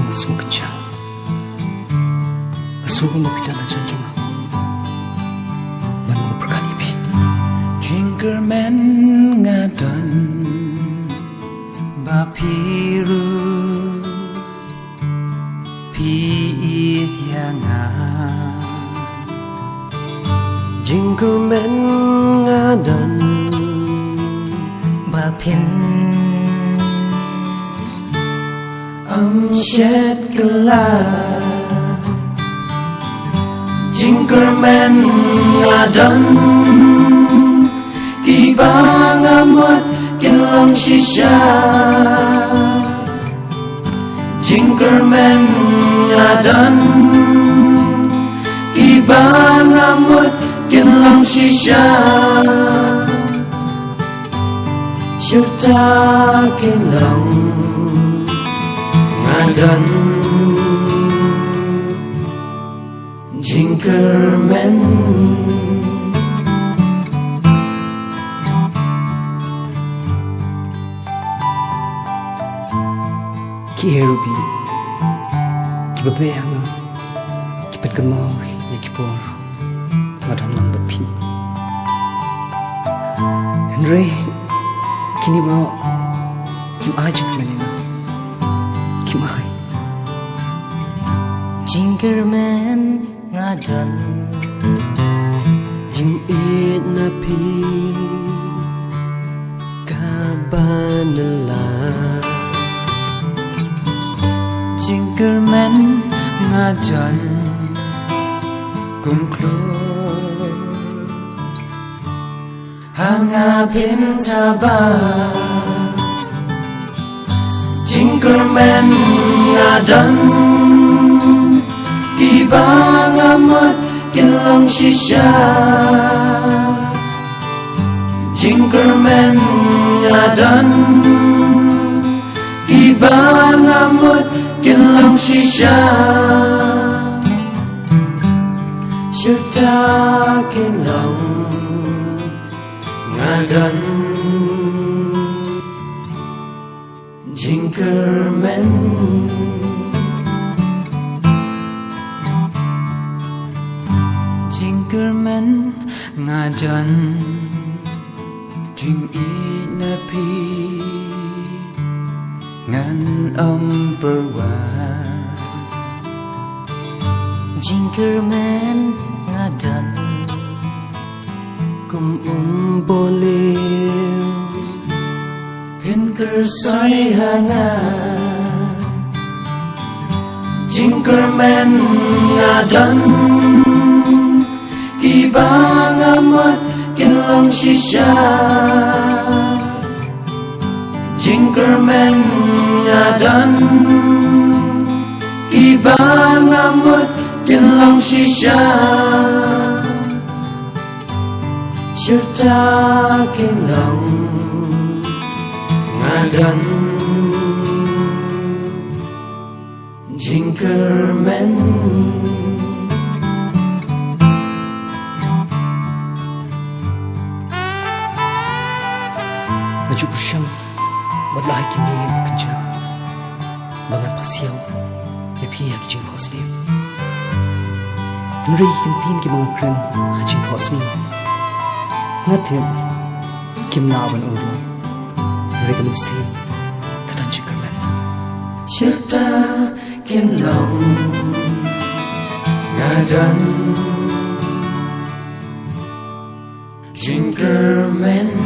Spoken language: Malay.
sung kcha asung mo pila na janjunga man mo prakani bi Jinkerman ngadan bapiru pi yanga Jinkerman ngadan bapin shed kala Jinkerman ngadan kibang amot kinlang shisha Jinkerman ngadan kibang amot kinlang shisha Syurta kinlang ngadan Jinkerman Kierubi Kibabeyanga Kipatgamau Yakipor Ngadam lang bapi Henry Kini ba Kim aja kemenina Kim ay Jinkerman ngadan Jing it na pi Kabanala Jinkerman ngadan kumklo hangapin taba Jinkerman ngadan kibang amot kinlang shisha Jinkerman ngadan kibang amot kinlang shisha Syurta kinlang ngadan Jinkerman Jinkerman ngadan Jing inapi ngan perwa Jinkerman ngadan Kum boliu pin kersai hanga Jinkerman ngadan kibang amot kinlang shisha Jinkerman ngadan kibang amot kinlang shisha Syurta kinlang ngadan Jinkerman Naju bersam Wadlah kini bekerja Bangan pasiau Lepi hak jing hosni Nuri kintin ki mga kren Hajing hosni Ngatib Kim nawan uru Nuri kalusi Katan Jinkerman Syurta kinlang ngadan Jinkerman